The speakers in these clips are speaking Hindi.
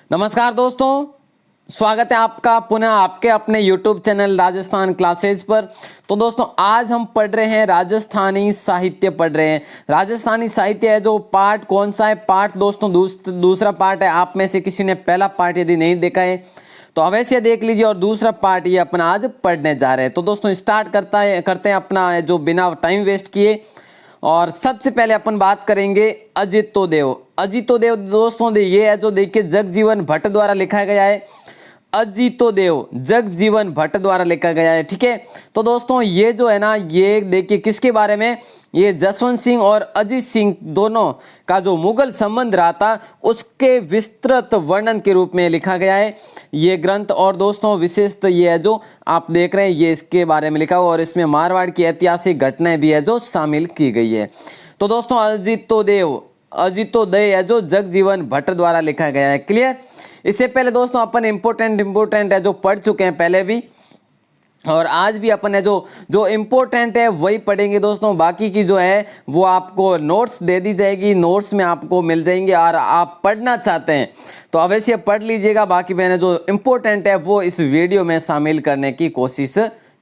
नमस्कार दोस्तों, स्वागत है आपका पुनः आपके अपने YouTube चैनल राजस्थान क्लासेस पर। तो दोस्तों आज हम पढ़ रहे हैं राजस्थानी साहित्य पढ़ रहे हैं। राजस्थानी साहित्य है जो पार्ट कौन सा है? पार्ट दोस्तों दूसरा पार्ट है। आप में से किसी ने पहला पार्ट यदि नहीं देखा है तो अवश्य देख लीजिए और दूसरा पार्ट ये अपना आज पढ़ने जा रहे हैं। तो दोस्तों स्टार्ट करते हैं अपना जो बिना टाइम वेस्ट किए। और सबसे पहले अपन बात करेंगे अजितोदेव। अजितोदेव दोस्तों ये है जो देखिए जगजीवन भट्ट द्वारा लिखा गया है। अजितोदेव जगजीवन भट्ट द्वारा लिखा गया है। ठीक है, तो दोस्तों ये जो है ना, ये देखिए किसके बारे में, ये जसवंत सिंह और अजीत सिंह दोनों का जो मुगल संबंध रहा था उसके विस्तृत वर्णन के रूप में लिखा गया है ये ग्रंथ। और दोस्तों विशेषतः ये है जो आप देख रहे हैं ये इसके बारे में लिखा हुआ और इसमें मारवाड़ की ऐतिहासिक घटनाएं भी है जो शामिल की गई है। तो दोस्तों अजितोदय है जो जगजीवन भट्ट द्वारा लिखा गया है। क्लियर? इससे पहले दोस्तों अपन इम्पोर्टेंट है जो पढ़ चुके हैं पहले भी, और आज भी अपन है जो इम्पोर्टेंट है वही पढ़ेंगे दोस्तों। बाकी की जो है वो आपको नोट्स दे दी जाएगी, नोट्स में आपको मिल जाएंगे और आप पढ़ना चाहते हैं तो अवश्य पढ़ लीजिएगा। बाकी मैंने जो इम्पोर्टेंट है वो इस वीडियो में शामिल करने की कोशिश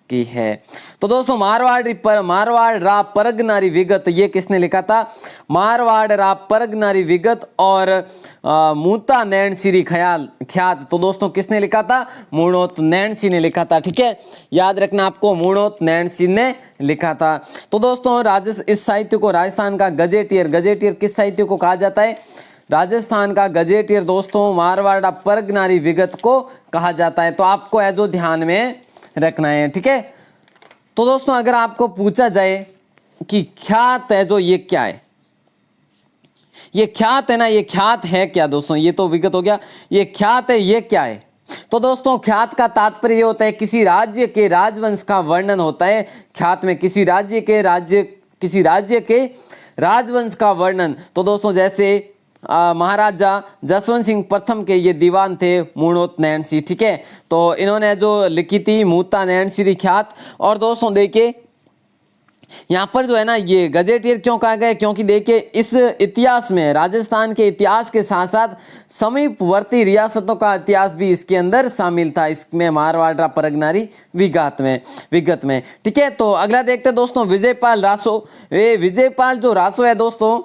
की है। तो दोस्तों मारवाड़ रा परगनारी विगत ये किसने लिखा था? मारवाड़ रा परगनारी विगत और मूता नैन श्री ख्यात। तो दोस्तों किसने लिखा था? मूणोत नैन सिंह ने लिखा था। ठीक है, याद रखना आपको, मूणोत नैन सिंह ने लिखा था। तो दोस्तों इस साहित्य को राजस्थान का गजेटियर किस साहित्य को कहा जाता है? राजस्थान का गजेटियर दोस्तों मारवाड़ रा परगनारी विगत को कहा जाता है। तो आपको है जो ध्यान में रखना है। ठीक है, तो दोस्तों अगर आपको पूछा जाए कि ख्यात है जो ये क्या है, ये ख्यात है ना, ये ख्यात है क्या दोस्तों? ये तो विगत हो गया, ये ख्यात है ये क्या है? तो दोस्तों ख्यात का तात्पर्य ये होता है किसी राज्य के राजवंश का वर्णन होता है। ख्यात में किसी राज्य के राजवंश का वर्णन। तो दोस्तों जैसे महाराजा जसवंत सिंह प्रथम के ये दीवान थे मूणोत नैन सिंह। ठीक है, तो इन्होंने जो लिखी थी मूता नैन श्री ख्यात। और दोस्तों देखिए यहाँ पर जो है ना ये गजेटियर क्यों कहा गया? क्योंकि देखिए इस इतिहास में राजस्थान के इतिहास के साथ साथ समीपवर्ती रियासतों का इतिहास भी इसके अंदर शामिल था, इसमें मारवाड़ परगनारी विगत में। ठीक है, तो अगला देखते हैं दोस्तों विजयपाल रासो। विजयपाल जो रासो है दोस्तों,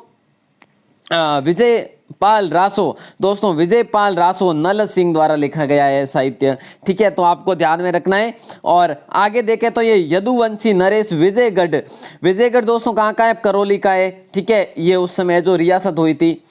विजयपाल रासो नल सिंह द्वारा लिखा गया है साहित्य। ठीक है, तो आपको ध्यान में रखना है। और आगे देखें तो ये यदुवंशी नरेश विजयगढ़ दोस्तों कहाँ का है? करौली का है। ठीक है, ये उस समय जो रियासत हुई थी।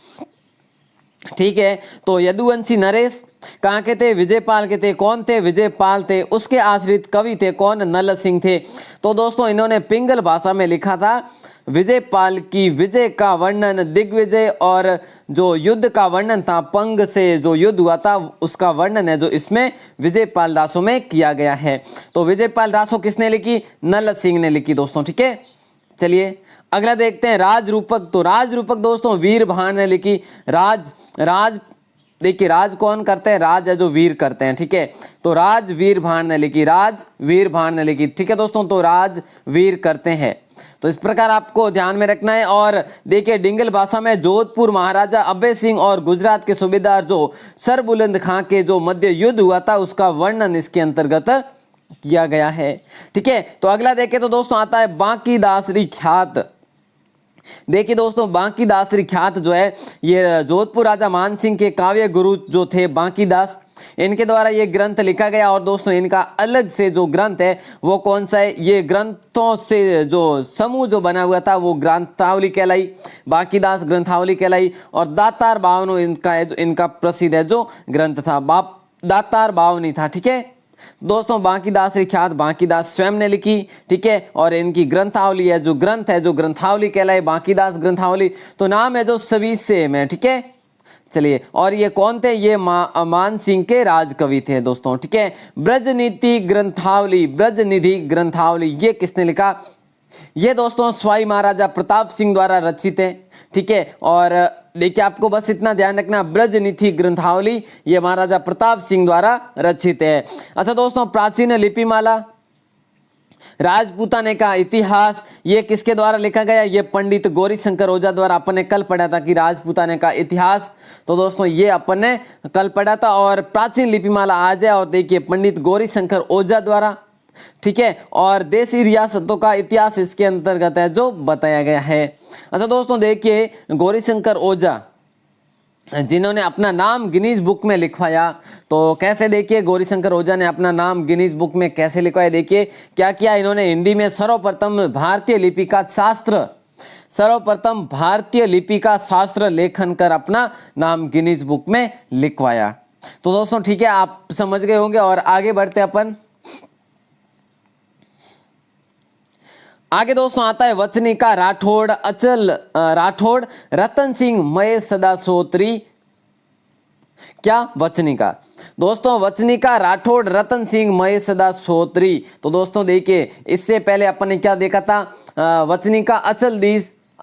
ठीक है, तो यदुवंशी नरेश कहाँ के थे? विजयपाल के थे। कौन थे? विजयपाल थे। उसके आश्रित कवि थे कौन? नल सिंह थे। तो दोस्तों इन्होंने पिंगल भाषा में लिखा था विजयपाल की विजय का वर्णन, दिग्विजय और जो युद्ध का वर्णन था, पंग से जो युद्ध हुआ था उसका वर्णन है जो इसमें विजयपाल रासो में किया गया है। तो विजयपाल रासो किसने लिखी? नल सिंह ने लिखी दोस्तों। ठीक है, चलिए अगला देखते हैं राजरूपक। तो राजरूपक दोस्तों वीर भाण ने लिखी। राज देखिए राज कौन करते हैं? राज है जो वीर करते हैं। ठीक है, तो राजवीर भाण ने लिखी। ठीक है दोस्तों, तो राजवीर करते हैं। तो इस प्रकार आपको ध्यान में रखना है। और देखिए डिंगल भाषा में जोधपुर महाराजा अभय सिंह और गुजरात के सूबेदार जो सरबुलंद खां के जो मध्य युद्ध हुआ था उसका वर्णन इसके अंतर्गत किया गया है। ठीक है, तो अगला देखें तो दोस्तों आता है बांकीदासरी ख्यात। देखिए दोस्तों बांकीदासरी ख्यात जो है ये जोधपुर राजा मान सिंह के काव्य गुरु जो थे बांकीदास, इनके द्वारा ये ग्रंथ लिखा गया। और दोस्तों इनका अलग से जो ग्रंथ है वो कौन सा है? ये ग्रंथों से जो समूह जो बना हुआ था वो ग्रंथावली कहलाई, बांकीदास ग्रंथावली कहलाई। और दातार बावनो इनका प्रसिद्ध है जो ग्रंथ था, दातार बावनी था। ठीक है दोस्तों, बांकीदासरी ख्यात बांकीदास स्वयं ने लिखी। ठीक है, और इनकी ग्रंथावली है जो ग्रंथावली कहलाई, बांकीदास ग्रंथावली। तो नाम है जो सभी सेम है। ठीक है, चलिए और ये कौन थे? ये मान सिंह के राजकवि थे दोस्तों। ठीक है, ब्रजनिधि ग्रंथावली ये किसने लिखा? ये दोस्तों स्वाई महाराजा प्रताप सिंह द्वारा रचित है। ठीक है, और देखिए आपको बस इतना ध्यान रखना, ब्रजनिधि ग्रंथावली ये महाराजा प्रताप सिंह द्वारा रचित है। अच्छा दोस्तों प्राचीन लिपिमाला राजपूताने का इतिहास, ये किसके द्वारा लिखा गया? ये पंडित गौरीशंकर ओझा द्वारा। अपन ने कल पढ़ा था कि राजपूताने का इतिहास, तो दोस्तों ये अपन ने कल पढ़ा था। और प्राचीन लिपिमाला आ जाए और देखिए पंडित गौरीशंकर ओझा द्वारा, ठीक है। और देशी रियासतों का इतिहास इसके अंतर्गत है जो बताया गया है। अच्छा दोस्तों देखिए गौरीशंकर ओझा जिन्होंने अपना नाम गिनीज बुक में लिखवाया, तो कैसे देखिए गौरीशंकर ओझा ने अपना नाम गिनीज बुक में कैसे लिखवाया? देखिए क्या किया इन्होंने, हिंदी में सर्वप्रथम भारतीय लिपि का शास्त्र, सर्वप्रथम भारतीय लिपि का शास्त्र लेखन कर अपना नाम गिनीज बुक में लिखवाया। तो दोस्तों ठीक है, आप समझ गए होंगे। और आगे बढ़ते अपन, आगे दोस्तों आता है वचनिका राठौड़, अचल राठौड़, रतन सिंह, महेश सदा सोत्री। क्या? वचनिका। दोस्तों वचनिका राठौड़, रतन सिंह, महेश सदा सोत्री। तो दोस्तों देखिए इससे पहले अपन ने क्या देखा था? वचनिका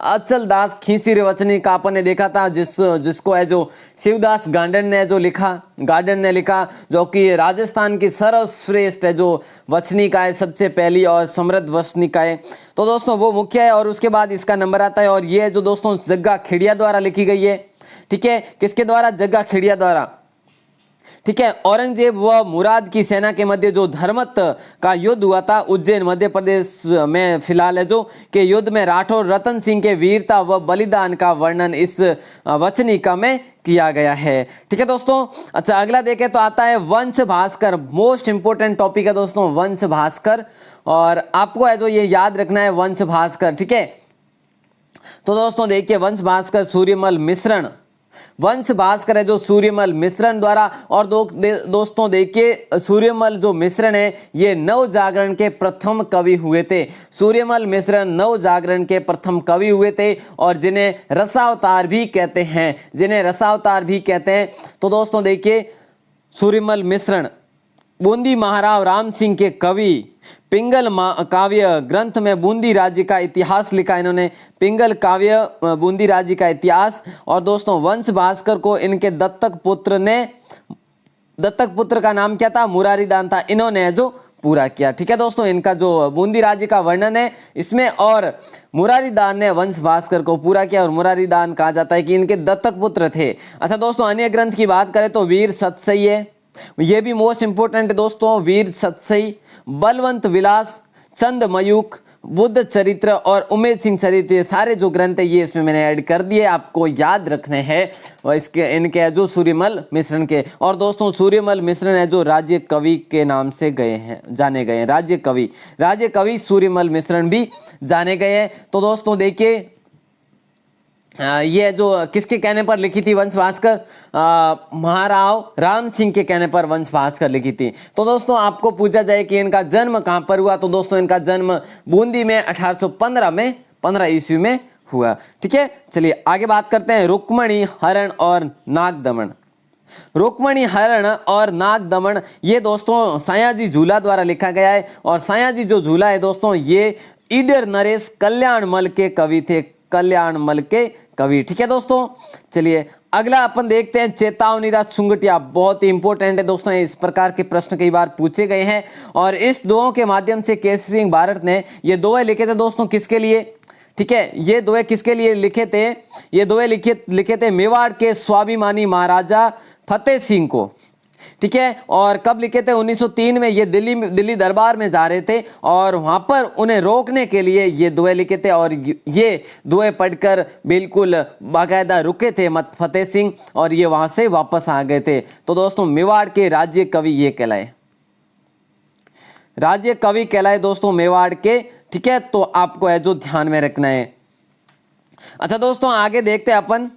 अचल दास खींची वचनिका अपन ने देखा था, जिसको है जो शिवदास गार्डन ने लिखा, जो कि राजस्थान की सर्वश्रेष्ठ है जो वचनिका है, सबसे पहली और समृद्ध वचनिका है। तो दोस्तों वो मुख्य है। और उसके बाद इसका नंबर आता है, और ये जो दोस्तों जग्गा खेड़िया द्वारा लिखी गई है, ठीक है। किसके द्वारा? जग्गा खेड़िया द्वारा, ठीक है। औरंगजेब व मुराद की सेना के मध्य जो धर्मत का युद्ध हुआ था उज्जैन मध्य प्रदेश में फिलहाल है, जो के युद्ध में राठौर रतन सिंह के वीरता व बलिदान का वर्णन इस वचनिका में किया गया है, ठीक है दोस्तों। अच्छा अगला देखें तो आता है वंश भास्कर, मोस्ट इंपोर्टेंट टॉपिक है दोस्तों वंश भास्कर, और आपको है जो ये याद रखना है वंश भास्कर, ठीक है। तो दोस्तों देखिए वंश भास्कर सूर्यमल मिश्रण, वंश भास्कर है जो सूर्यमल मिश्रण द्वारा। और दोस्तों देखिए सूर्यमल जो मिश्रण है ये नव जागरण के प्रथम कवि हुए थे। सूर्यमल मिश्रण नव जागरण के प्रथम कवि हुए थे, और जिन्हें रसावतार भी कहते हैं, तो दोस्तों देखिए सूर्यमल मिश्रण बूंदी महाराव राम सिंह के कवि, पिंगल काव्य ग्रंथ में बूंदी राज्य का इतिहास लिखा इन्होंने, पिंगल काव्य बूंदी राज्य का इतिहास। और दोस्तों वंश भास्कर को इनके दत्तक पुत्र का नाम क्या था? मुरारीदान था, इन्होंने जो पूरा किया, ठीक है दोस्तों। इनका जो बूंदी राज्य का वर्णन है इसमें, और मुरारीदान ने वंश भास्कर को पूरा किया, और मुरारीदान कहा जाता है कि इनके दत्तक पुत्र थे। अच्छा दोस्तों अन्य ग्रंथ की बात करें तो वीर सतसई है, ये भी मोस्ट इंपोर्टेंट है दोस्तों, वीर सतसई, बलवंत विलास, चंद मयूख, बुद्ध चरित्र और उमेद सिंह चरित्र, ये सारे जो ग्रंथ है ये इसमें मैंने ऐड कर दिए, आपको याद रखने हैं। और इनके जो सूर्यमल मिश्रण के, और दोस्तों सूर्यमल मिश्रण है जो राज्य कवि के नाम से जाने गए हैं, राज्य कवि सूर्यमल मिश्रण भी जाने गए हैं। तो दोस्तों देखिए ये जो किसके कहने पर लिखी थी वंश भास्कर? महाराव राम सिंह के कहने पर वंश भास्कर लिखी थी। तो दोस्तों आपको पूछा जाए कि इनका जन्म कहां पर हुआ, तो दोस्तों इनका जन्म बूंदी में 1815 ईस्वी में हुआ, ठीक है। चलिए आगे बात करते हैं रुक्मणी हरण और नागदमन। रुक्मणी हरण और नागदमन ये दोस्तों सयाजी झूला द्वारा लिखा गया है, और सयाजी जो झूला है दोस्तों ये ईडर नरेश कल्याणमल के कवि थे, ठीक है दोस्तों। चलिए अगला अपन देखते हैं चेतावनी राज सुंगटिया, बहुत ही इंपॉर्टेंट है दोस्तों, इस प्रकार के प्रश्न कई बार पूछे गए हैं। और इस दोहों के माध्यम से केसरी सिंह भारत ने ये दोहे लिखे थे दोस्तों, किसके लिए? ठीक है, ये दोहे किसके लिए लिखे थे? ये दोहे लिखे थे मेवाड़ के स्वाभिमानी महाराजा फतेह सिंह को, ठीक है। और कब लिखे थे? 1903 में। ये दिल्ली दरबार में जा रहे थे, और वहां पर उन्हें रोकने के लिए ये दोहे लिखे थे, और ये दोहे पढ़कर बिल्कुल बाकायदा रुके थे फतेह सिंह, और ये वहां से वापस आ गए थे। तो दोस्तों मेवाड़ के राज्य कवि ये कहलाए, दोस्तों मेवाड़ के, ठीक है। तो आपको है जो ध्यान में रखना है। अच्छा दोस्तों आगे देखते हैं अपन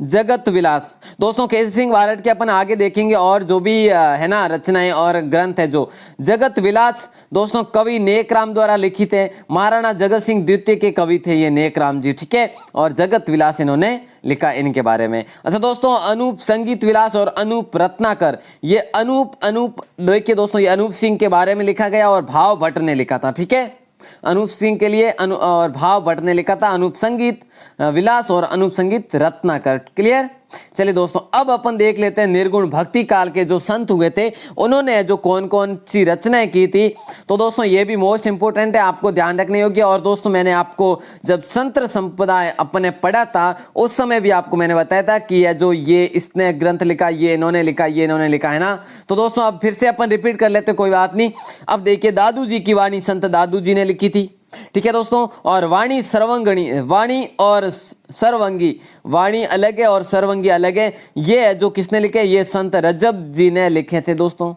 जगत विलास। दोस्तों केसरी सिंह भारत के अपन आगे देखेंगे, और जो भी है ना रचनाएं और ग्रंथ है जो जगत विलास दोस्तों कवि नेकराम द्वारा लिखित है। महाराणा जगत सिंह द्वितीय के कवि थे ये नेकराम जी, ठीक है। और जगत विलास इन्होंने लिखा इनके बारे में। अच्छा दोस्तों अनूप संगीत विलास और अनूप रत्नाकर, ये अनूप देखिए दोस्तों ये अनूप सिंह के बारे में लिखा गया, और भाव भट्ट ने लिखा था, ठीक है। अनूप सिंह के लिए और भाव भट्ट ने लिखा था अनूप संगीत विलास और अनूप संगीत रत्नाकर, क्लियर। चलिए दोस्तों, अब अपन देख लेते हैं निर्गुण भक्ति काल के जो संत हुए थे उन्होंने जो कौन कौन सी रचनाएं की थी। तो दोस्तों ये भी मोस्ट इंपोर्टेंट है, आपको ध्यान रखने योग्य। और दोस्तों मैंने आपको जब संत संप्रदाय अपने पढ़ा था उस समय भी आपको मैंने बताया था कि ये इसने ग्रंथ लिखा, ये इन्होंने लिखा, ये इन्होंने लिखा, है ना। तो दोस्तों अब फिर से अपन रिपीट कर लेते, कोई बात नहीं। अब देखिए, दादू जी की वाणी संत दादू जी ने लिखी थी, ठीक है दोस्तों। और वाणी सर्वंगणी, वाणी और सर्वंगी, वाणी अलग है और सर्वंगी अलग है। ये है जो किसने लिखे, ये संत रजब जी ने लिखे थे दोस्तों,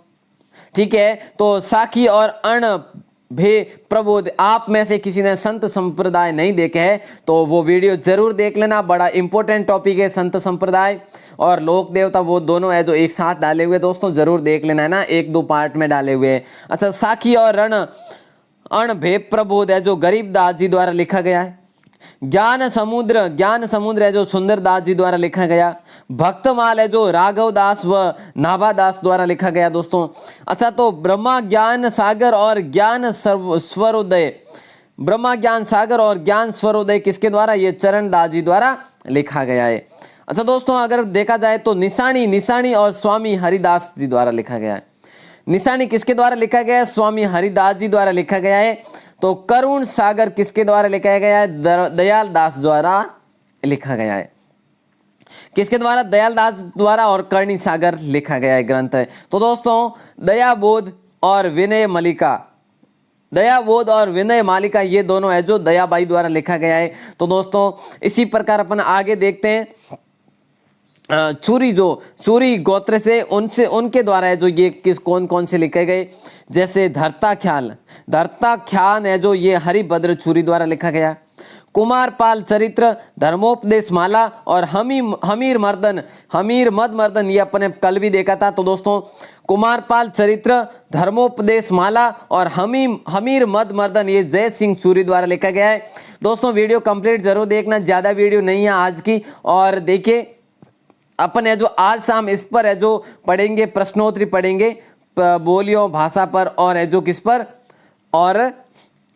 ठीक है। तो साखी और अण भे प्रबोध, आप में से किसी ने संत संप्रदाय नहीं देखे है तो वो वीडियो जरूर देख लेना, बड़ा इंपॉर्टेंट टॉपिक है संत संप्रदाय और लोक देवता, वो दोनों है जो एक साथ डाले हुए दोस्तों, जरूर देख लेना, है ना, 1-2 पार्ट में डाले हुए हैं। अच्छा, साखी और अण भे प्रबोध है जो गरीबदास जी द्वारा लिखा गया है। ज्ञान समुद्र है जो सुंदरदास जी द्वारा लिखा गया। भक्तमाल है जो राघव दास व नाभादास द्वारा लिखा गया दोस्तों। अच्छा, तो ब्रह्मा ज्ञान सागर और ज्ञान स्वरोदय, ब्रह्मा ज्ञान सागर और ज्ञान स्वरोदय किसके द्वारा, ये चरण दास जी द्वारा लिखा गया है। अच्छा दोस्तों, अगर देखा जाए तो निशानी और स्वामी हरिदास जी द्वारा लिखा गया है। निशानी किसके द्वारा लिखा गया है, स्वामी हरिदास जी द्वारा लिखा गया है। तो करुण सागर किसके द्वारा लिखा गया है, दयाल दास द्वारा लिखा गया है। किसके द्वारा, दयाल दास द्वारा। और करणी सागर लिखा गया है ग्रंथ है। तो दोस्तों दयाबोध और विनय मालिका ये दोनों है जो दयाबाई द्वारा लिखा गया है। तो दोस्तों इसी प्रकार अपन आगे देखते हैं, सूरी गोत्र से उनके द्वारा है जो ये कौन कौन से लिखे गए, जैसे धरता ख्याल है जो ये हरिभद्र सूरी द्वारा लिखा गया। कुमारपाल चरित्र, धर्मोपदेश माला और हमीर मद मर्दन ये अपने कल भी देखा था। तो दोस्तों कुमारपाल चरित्र, धर्मोपदेश माला और हमीर मद मर्दन ये जय सिंह सूरी द्वारा लिखा गया है। दोस्तों वीडियो कंप्लीट जरूर देखना, ज्यादा वीडियो नहीं है आज की। और देखिए अपन है जो आज शाम इस पर है जो पढ़ेंगे, प्रश्नोत्तरी पढ़ेंगे बोलियों भाषा पर और है जो किस पर, और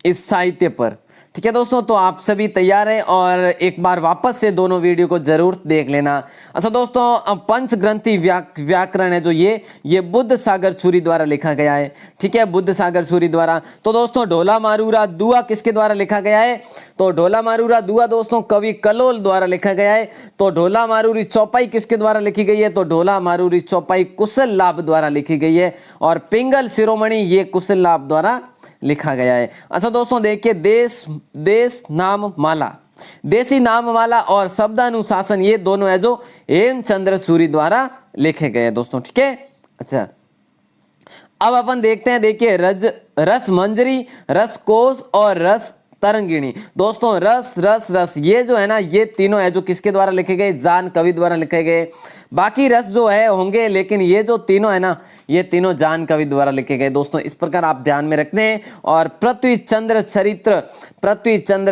इस साहित्य पर, ठीक है दोस्तों। तो आप सभी तैयार हैं और एक बार वापस से दोनों वीडियो को जरूर देख लेना। अच्छा दोस्तों, पंच ग्रंथि व्याकरण है जो ये बुद्ध सागर सूरी द्वारा लिखा गया है, ठीक है, बुद्ध सागर सूरी द्वारा। तो दोस्तों ढोला मारूरा दुआ किसके द्वारा लिखा गया है, तो ढोला मारूरा दुआ दोस्तों कवि कलोल द्वारा लिखा गया है। तो ढोला मारूरी चौपाई किसके द्वारा लिखी गई है, तो ढोला मारूरी चौपाई कुशल लाभ द्वारा लिखी गई है। और पिंगल शिरोमणि ये कुशल लाभ द्वारा लिखा गया है। अच्छा दोस्तों देखिए, देश नाम माला, देसी नाम माला और शब्दानुशासन ये दोनों है जो हेमचंद्र सूरी द्वारा लिखे गए हैं दोस्तों, ठीक है। अच्छा अब अपन देखते हैं, देखिए रस मंजरी, रस कोश और रस तरंगिणी। दोस्तों रस ये जो है ना, ये तीनों है जो किसके द्वारा लिखे गए, जान कवि द्वारा लिखे गए। बाकी रस जो है होंगे, लेकिन ये जो तीनों है ना, ये तीनों जान कवि द्वारा लिखे गए दोस्तों, इस प्रकार आप ध्यान में रखने हैं। और पृथ्वी चंद्र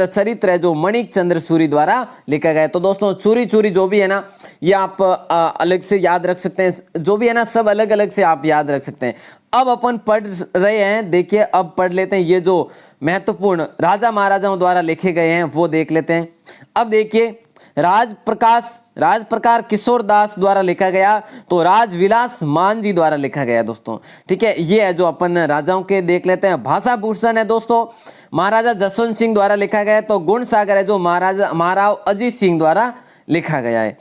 चरित्र है जो मणिक चंद्र सूरी द्वारा लिखा गया है। तो दोस्तों चूरी जो भी है ना, ये आप अलग से याद रख सकते हैं, जो भी है ना सब अलग अलग से आप याद रख सकते हैं। अब अपन पढ़ रहे हैं, देखिए अब पढ़ लेते हैं, ये जो महत्वपूर्ण राजा महाराजाओं द्वारा लिखे गए हैं वो देख लेते हैं। अब देखिए राज प्रकार किशोर दास द्वारा लिखा गया, तो राजविलास मान जी द्वारा लिखा गया दोस्तों, ठीक है। ये है जो अपन राजाओं के देख लेते हैं। भाषा भूषण है दोस्तों महाराजा जसवंत सिंह द्वारा लिखा गया है। तो गुण सागर है जो महाराव अजीत सिंह द्वारा लिखा गया है।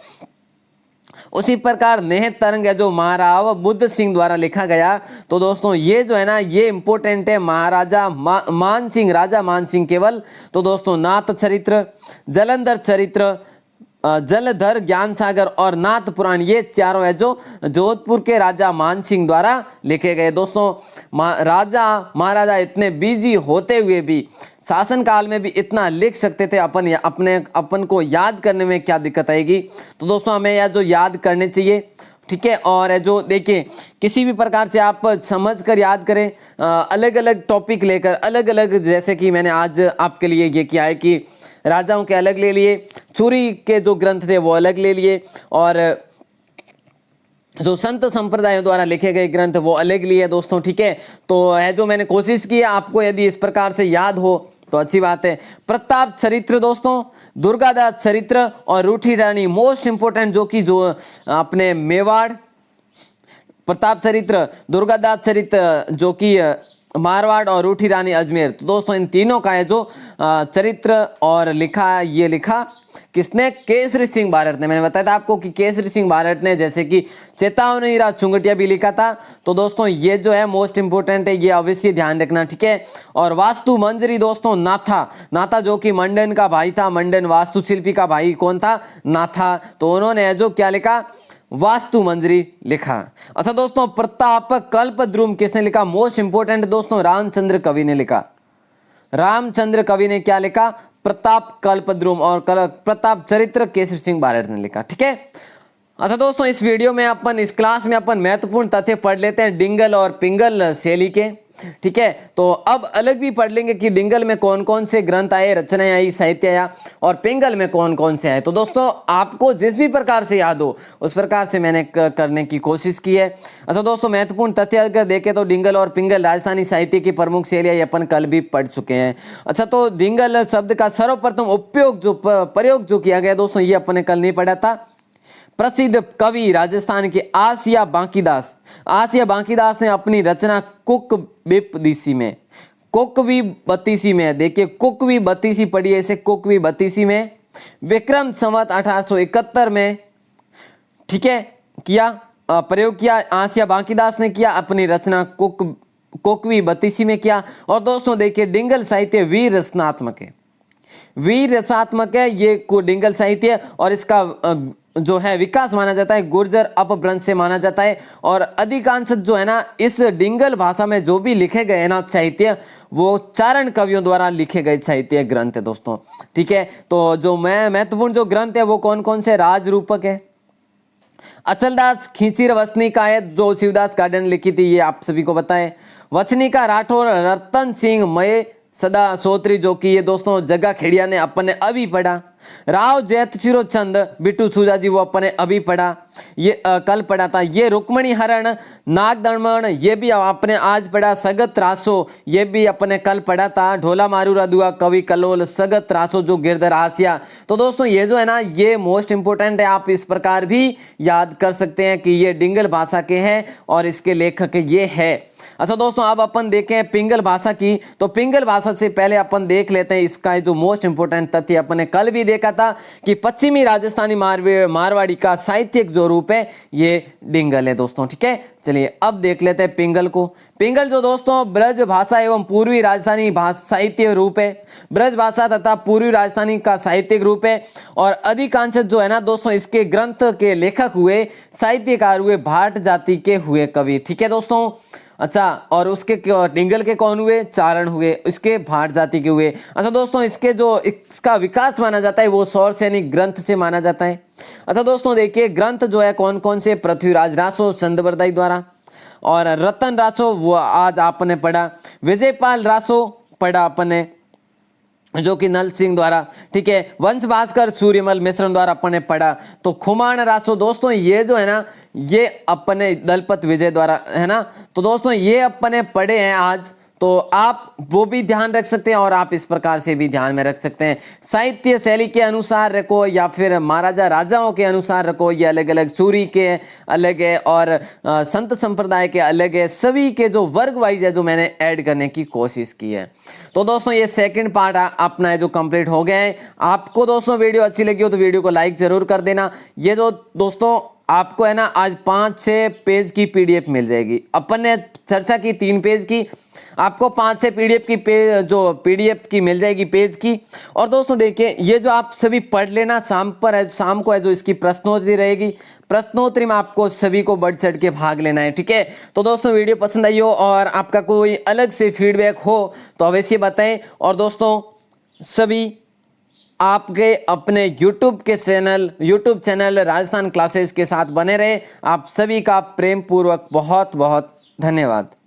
उसी प्रकार नेह तरंग है जो महाराव बुद्ध सिंह द्वारा लिखा गया। तो दोस्तों ये जो है ना, ये इंपॉर्टेंट है, महाराजा मान सिंह, राजा मान सिंह केवल। तो दोस्तों नाथ चरित्र, जलंधर चरित्र, जलधर ज्ञान सागर और नाथ पुराण ये चारों है जो जोधपुर के राजा मान सिंह द्वारा लिखे गए दोस्तों। राजा महाराजा इतने बिजी होते हुए भी शासन काल में भी इतना लिख सकते थे, अपन को याद करने में क्या दिक्कत आएगी। तो दोस्तों हमें यह जो याद करने चाहिए, ठीक है। और जो देखिए किसी भी प्रकार से आप समझ कर याद करें, अलग अलग टॉपिक लेकर अलग अलग, जैसे कि मैंने आज आपके लिए ये किया है कि राजाओं के अलग ले लिए, चूरी के जो ग्रंथ थे वो अलग ले लिए, और जो संत संप्रदायों द्वारा लिखे गए ग्रंथ वो अलग लिए दोस्तों, ठीक है। तो है जो मैंने कोशिश की है आपको, यदि इस प्रकार से याद हो तो अच्छी बात है। प्रताप चरित्र दोस्तों, दुर्गादास चरित्र और रूठी रानी मोस्ट इंपोर्टेंट, जो कि जो अपने मेवाड़, प्रताप चरित्र, दुर्गादास चरित्र जो कि मारवाड़ और रूठी रानी अजमेर। तो दोस्तों इन तीनों का है जो चरित्र और लिखा, ये लिखा किसने? केसरी सिंह भारत ने। मैंने बताया था आपको कि केसरी सिंह भारत ने जैसे कि चेतावनी राज चुंगटिया भी लिखा था। तो दोस्तों ये जो है मोस्ट इंपोर्टेंट है, ये अवश्य ध्यान रखना, ठीक है। और वास्तु मंजरी दोस्तों नाथा जो कि मंडन का भाई था, मंडन वास्तुशिल्पी का भाई कौन था? नाथा। तो उन्होंने जो क्या लिखा? वास्तु मंजरी लिखा। अच्छा दोस्तों, प्रताप कल्पद्रुम किसने लिखा? मोस्ट इंपोर्टेंट दोस्तों, रामचंद्र कवि ने लिखा। रामचंद्र कवि ने क्या लिखा? प्रताप कल्पद्रुम। और प्रताप चरित्र केसरी सिंह भारत ने लिखा, ठीक है। अच्छा दोस्तों, इस वीडियो में इस क्लास में अपन महत्वपूर्ण तथ्य पढ़ लेते हैं डिंगल और पिंगल शैली के, ठीक है। तो अब अलग भी पढ़ लेंगे कि डिंगल में कौन कौन से ग्रंथ आए, रचनाएं आई, साहित्य आया, और पिंगल में कौन कौन से आए। तो दोस्तों आपको जिस भी प्रकार से याद हो उस प्रकार से मैंने करने की कोशिश की है। अच्छा दोस्तों, महत्वपूर्ण तथ्य अगर देखें तो डिंगल और पिंगल राजस्थानी साहित्य की प्रमुख शैलियां, ये अपन कल भी पढ़ चुके हैं। अच्छा, तो डिंगल शब्द का सर्वप्रथम प्रयोग जो किया गया दोस्तों, ये अपन ने कल नहीं पढ़ा था। प्रसिद्ध कवि राजस्थान के आसिया बांकीदास ने अपनी रचना कुकवी बत्तीसी में देखिए, कुकवी बत्तीसी पढ़िए इसे, कुकवी बत्तीसी में विक्रम संवत 1871 में, ठीक है, प्रयोग किया। आसिया बांकीदास ने किया, अपनी रचना कुकवी बत्तीसी में किया। और दोस्तों देखिए, डिंगल साहित्य वीर रचनात्मक है, ये डिंगल साहित्य, और इसका जो है विकास माना जाता है गुर्जर अपभ्रंश से माना जाता है। और अधिकांश जो है ना इस डिंगल भाषा में जो भी लिखे गए ना साहित्य, वो चारण कवियों द्वारा लिखे गए साहित्य ग्रंथ है दोस्तों, ठीक है। तो जो महत्वपूर्ण जो ग्रंथ है वो कौन कौन से? राजरूपक है, अचलदास खींचीर वसनी का है जो शिवदास गार्डन लिखी थी, ये आप सभी को पता है। वचनी का राठौर रतन सिंह मय सदा सोत्री, जो कि ये दोस्तों जग्गा खेड़िया ने अपन ने अभी पढ़ा। राव जैतचिरो चंद बिट्टू सूजा जी, वो अपन ने अभी पढ़ा, ये कल पढ़ा था। ये रुक्मणी हरण नागदमन, ये भी आपने आज पढ़ा। सगत रासो, ये भी अपने कल पढ़ा था। ढोला मारू रदुआ कवि कलोल, सगत रासो जो गिरधर आसिया। तो दोस्तों ये जो है ना ये मोस्ट इंपोर्टेंट है, आप इस प्रकार भी याद कर सकते हैं कि ये डिंगल भाषा के हैं और इसके लेखक ये है। अच्छा दोस्तों, अब अपन देखें पिंगल भाषा की। तो पिंगल भाषा से पहले अपन देख लेते हैं इसका जो मोस्ट इंपोर्टेंट तथ्य अपन ने कल भी देखा था कि पश्चिमी राजस्थानी मारवाड़ी का साहित्यिक जो रूप है ये डिंगल है दोस्तों, ठीक है। चलिए अब देख लेते हैं पिंगल को। पिंगल जो दोस्तों ब्रज भाषा एवं पूर्वी राजस्थानी साहित्य रूप है, ब्रज भाषा तथा पूर्वी राजस्थानी का साहित्यिक रूप है। और अधिकांश जो है ना दोस्तों इसके ग्रंथ के लेखक हुए, साहित्यकार हुए भाट जाति के हुए कवि, ठीक है दोस्तों। अच्छा, और उसके डिंगल के कौन हुए? चारण हुए, इसके भाट जाति के हुए। अच्छा दोस्तों, इसका विकास माना जाता है वो सौरसैनिक ग्रंथ से माना जाता है। अच्छा दोस्तों देखिए, ग्रंथ जो है कौन कौन से? पृथ्वीराज रासो चंद्रबरदाई द्वारा, और रतन रासो वो आज आपने पढ़ा। विजयपाल रासो पढ़ा आपने जो कि नल सिंह द्वारा, ठीक है। वंश भास्कर सूर्यमल मिश्रण द्वारा अपने पढ़ा। तो खुमान रासो दोस्तों ये जो है ना ये अपने दलपत विजय द्वारा है ना। तो दोस्तों ये अपने पढ़े हैं आज, तो आप वो भी ध्यान रख सकते हैं और आप इस प्रकार से भी ध्यान में रख सकते हैं। साहित्य शैली के अनुसार रखो या फिर महाराजा राजाओं के अनुसार रखो, ये अलग अलग, सूरी के अलग है और संत संप्रदाय के अलग है। सभी के जो वर्ग वाइज है जो मैंने ऐड करने की कोशिश की है। तो दोस्तों ये सेकंड पार्ट अपना है जो कंप्लीट हो गया है। आपको दोस्तों वीडियो अच्छी लगी हो तो वीडियो को लाइक जरूर कर देना। ये जो दोस्तों आपको है ना आज 5-6 पेज की पीडीएफ मिल जाएगी। अपन ने चर्चा की 3 पेज की, आपको 5-6 पीडीएफ की पीडीएफ की मिल जाएगी पेज की। और दोस्तों देखिए ये जो आप सभी पढ़ लेना, शाम को है जो इसकी प्रश्नोत्तरी रहेगी। प्रश्नोत्तरी में आपको सभी को बढ़ चढ़ के भाग लेना है, ठीक है। तो दोस्तों वीडियो पसंद आई हो और आपका कोई अलग से फीडबैक हो तो अवश्य बताएं। और दोस्तों सभी आपके अपने YouTube चैनल राजस्थान क्लासेस के साथ बने रहे। आप सभी का प्रेम पूर्वक बहुत बहुत धन्यवाद।